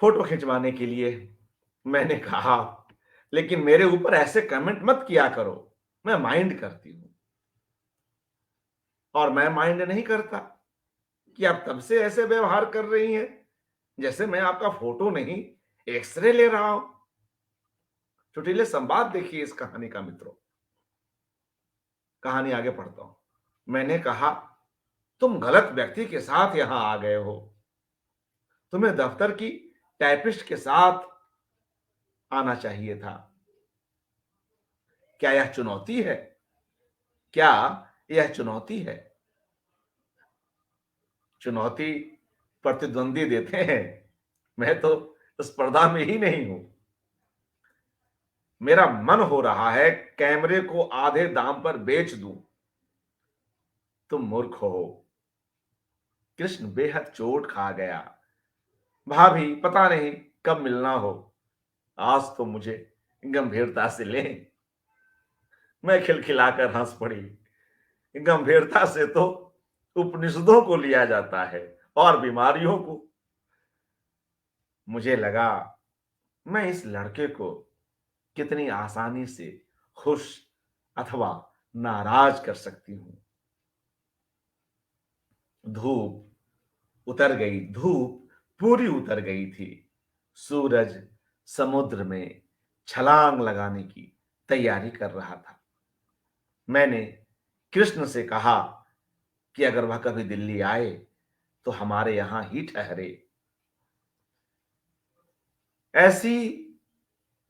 फोटो खिंचवाने के लिए। मैंने कहा, लेकिन मेरे ऊपर ऐसे कमेंट मत किया करो, मैं माइंड करती हूं। और मैं माइंड नहीं करता कि आप तब से ऐसे व्यवहार कर रही हैं जैसे मैं आपका फोटो नहीं, एक्सरे ले रहा हूं। चुटीले संवाद देखिए इस कहानी का मित्रों। कहानी आगे पढ़ता हूं। मैंने कहा, तुम गलत व्यक्ति के साथ यहां आ गए हो। तुम्हें दफ्तर की टाइपिस्ट के साथ आना चाहिए था। क्या यह चुनौती है? क्या यह चुनौती है? चुनौती प्रतिद्वंदी देते हैं। मैं तो स्पर्धा में ही नहीं हूं। मेरा मन हो रहा है कैमरे को आधे दाम पर बेच दूं। तुम मूर्ख हो। कृष्ण बेहद चोट खा गया। भाभी, पता नहीं कब मिलना हो। आज तो मुझे गंभीरता से ले। मैं खिलखिलाकर हंस पड़ी। गंभीरता से तो उपनिषदों को लिया जाता है और बीमारियों को। मुझे लगा, मैं इस लड़के को कितनी आसानी से खुश अथवा नाराज कर सकती हूं। धूप पूरी उतर गई थी। सूरज समुद्र में छलांग लगाने की तैयारी कर रहा था। मैंने कृष्ण से कहा कि अगर वह कभी दिल्ली आए तो हमारे यहां ही ठहरे। ऐसी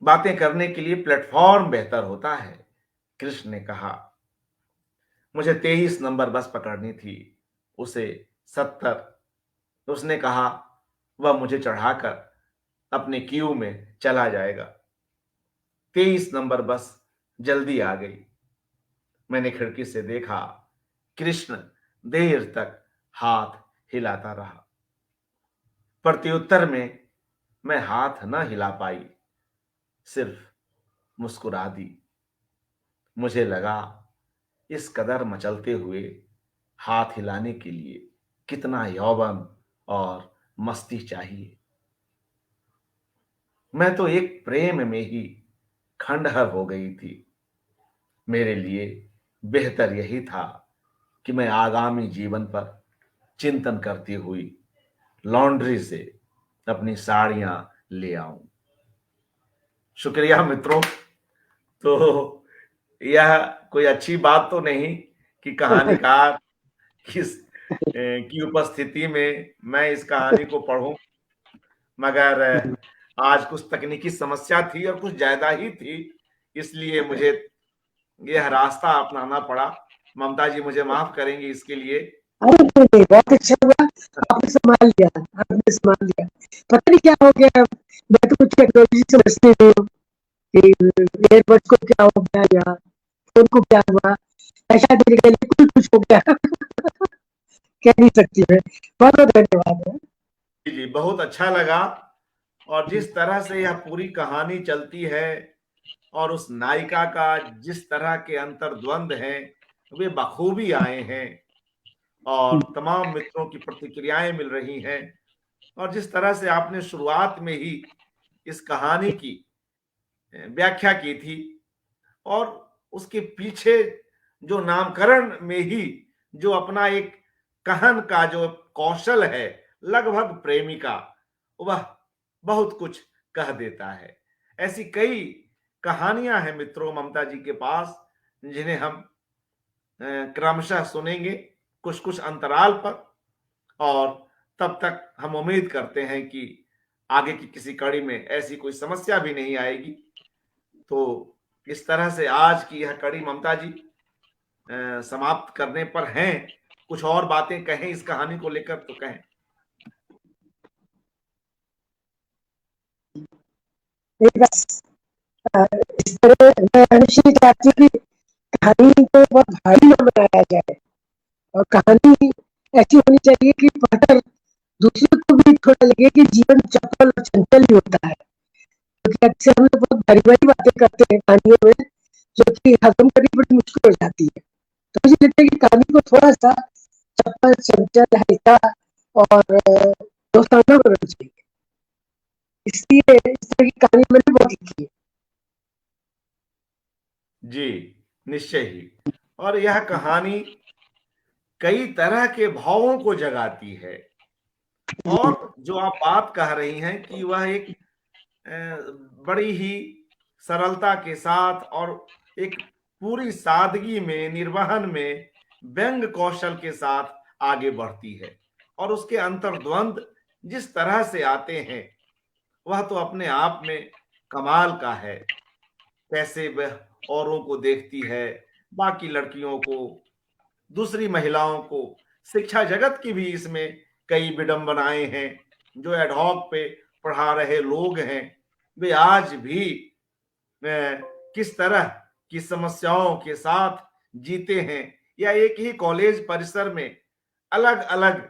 बातें करने के लिए प्लेटफॉर्म बेहतर होता है, कृष्ण ने कहा। मुझे 23 नंबर बस पकड़नी थी, उसे 70। उसने कहा वह मुझे चढ़ाकर अपने क्यू में चला जाएगा। 23 नंबर बस जल्दी आ गई। मैंने खिड़की से देखा, कृष्ण देर तक हाथ हिलाता रहा। प्रत्युत्तर में मैं हाथ न हिला पाई, सिर्फ मुस्कुरा दी। मुझे लगा, इस कदर मचलते हुए हाथ हिलाने के लिए कितना यौवन और मस्ती चाहिए। मैं तो एक प्रेम में ही खंडहर हो गई थी। मेरे लिए बेहतर यही था कि मैं आगामी जीवन पर चिंतन करती हुई लॉन्ड्री से अपनी साड़ियां ले आऊं। शुक्रिया मित्रों। तो यह कोई अच्छी बात तो नहीं कि कहानीकार की उपस्थिति में मैं इस कहानी को पढ़ूं, मगर आज कुछ तकनीकी समस्या थी और कुछ ज्यादा ही थी, इसलिए मुझे यह रास्ता अपनाना पड़ा। ममता जी मुझे माफ करेंगी इसके लिए। अरे नहीं नहीं, बहुत अच्छा हुआ। आपने संभाल लिया, आपने संभाल लिया। पता नहीं क्या हो गया, मैं तो कुछ टेक्नोलॉजी समझती नहीं हूँ। कि एयरबड्स को क्या हो गया या फोन को क्या हुआ, ऐसा दिल गले कुछ हो गया कह नहीं सकती मैं। बहुत बहुत धन्यवाद है। जी जी, बहुत अच्छा लगा। और जिस तरह से यह पूरी कहानी चलती है और उस नायिका का जिस तरह के अंतर्द्वंद हैं वे बखूबी आए हैं और तमाम मित्रों की प्रतिक्रियाएं मिल रही हैं। और जिस तरह से आपने शुरुआत में ही इस कहानी की व्याख्या की थी और उसके पीछे जो नामकरण में ही जो अपना एक कहन का जो कौशल है, लगभग प्रेमिका, वह बहुत कुछ कह देता है। ऐसी कई कहानियां हैं मित्रों ममता जी के पास, जिन्हें हम क्रमशः सुनेंगे कुछ कुछ अंतराल पर। और तब तक हम उम्मीद करते हैं कि आगे की किसी कड़ी में ऐसी कोई समस्या भी नहीं आएगी। तो इस तरह से आज की यह कड़ी ममता जी समाप्त करने पर हैं। कुछ और बातें कहें इस कहानी को लेकर तो कहें। बस इस तरह मैं हमेशा ये चाहती हूँ कि कहानी को बहुत भारी न बनाया जाए और कहानी ऐसी होनी चाहिए कि पढ़कर दूसरे को भी थोड़ा लगे कि जीवन चपल और चंचल भी होता है, क्योंकि अक्सर हम लोग बहुत भारी भारी बातें करते हैं कहानियों में, जो कि हजम करनी बड़ी मुश्किल हो जाती है। तो मुझे लगता है कि कहानी को थोड़ा सा चपल, चंचल, हल्का और दोस्ताना होना चाहिए। इसलिए इस तरह की कहानी मैंने बहुत लिखी है। जी निश्चय ही। और यह कहानी कई तरह के भावों को जगाती है। और जो आप बात कह रही हैं कि वह एक बड़ी ही सरलता के साथ और एक पूरी सादगी में, निर्वहन में, व्यंग कौशल के साथ आगे बढ़ती है और उसके अंतर्द्वंद जिस तरह से आते हैं वह तो अपने आप में कमाल का है। कैसे वह औरों को देखती है, बाकी लड़कियों को, दूसरी महिलाओं को, शिक्षा जगत की भी इसमें कई विडंबनाएं हैं। जो एडहॉक पे पढ़ा रहे लोग हैं वे आज भी किस तरह की समस्याओं के साथ जीते हैं, या एक ही कॉलेज परिसर में अलग अलग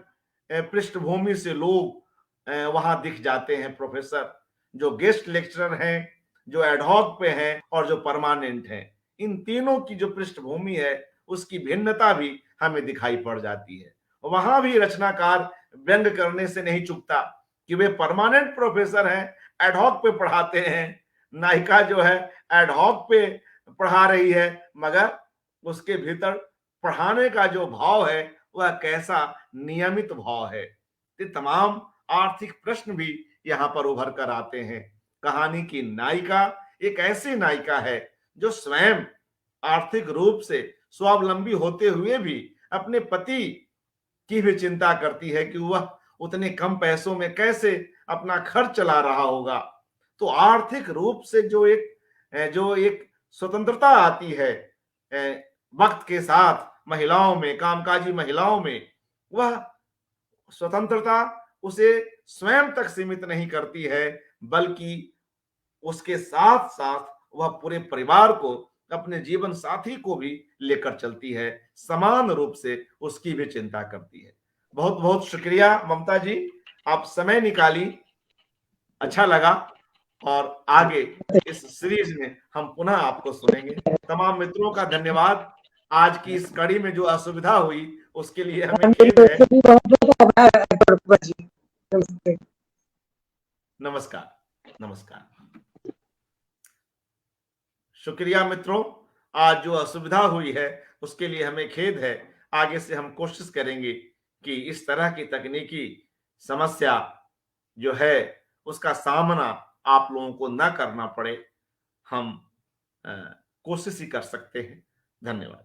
पृष्ठभूमि से लोग वहां दिख जाते हैं। प्रोफेसर जो गेस्ट लेक्चरर हैं, जो एडहॉक पे हैं और जो परमानेंट हैं, इन तीनों की जो पृष्ठभूमि है उसकी भिन्नता भी हमें दिखाई पड़ जाती है। वहां भी रचनाकार व्यंग करने से नहीं चूकता कि वे परमानेंट प्रोफेसर हैं, एडहॉक पे पढ़ाते हैं। नायिका जो है एडहॉक पे पढ़ा रही है, मगर उसके भीतर पढ़ाने का जो भाव है वह कैसा नियमित भाव है। ये तमाम आर्थिक प्रश्न भी यहाँ पर उभर कर आते हैं। कहानी की नायिका एक ऐसी नायिका है जो स्वयं आर्थिक रूप से स्वावलंबी होते हुए भी अपने पति की भी चिंता करती है कि वह उतने कम पैसों में कैसे अपना खर्च चला रहा होगा। तो आर्थिक रूप से जो एक स्वतंत्रता आती है वक्त के साथ महिलाओं में, कामकाजी महिलाओं में, वह स्वतंत्रता उसे स्वयं तक सीमित नहीं करती है, बल्कि उसके साथ साथ वह पूरे परिवार को, अपने जीवन साथी को भी लेकर चलती है, समान रूप से उसकी भी चिंता करती है। बहुत बहुत शुक्रिया ममता जी, आप समय निकाली, अच्छा लगा। और आगे इस सीरीज में हम पुनः आपको सुनेंगे। तमाम मित्रों का धन्यवाद। आज की इस कड़ी में जो असुविधा हुई उसके लिए हमें खेद है। मेरी बहुत बहुत आभार है प्रोफेसर जी। नमस्ते। नमस्कार नमस्कार। शुक्रिया मित्रों, आज जो असुविधा हुई है उसके लिए हमें खेद है। आगे से हम कोशिश करेंगे कि इस तरह की तकनीकी समस्या जो है उसका सामना आप लोगों को ना करना पड़े। हम कोशिश ही कर सकते हैं। धन्यवाद।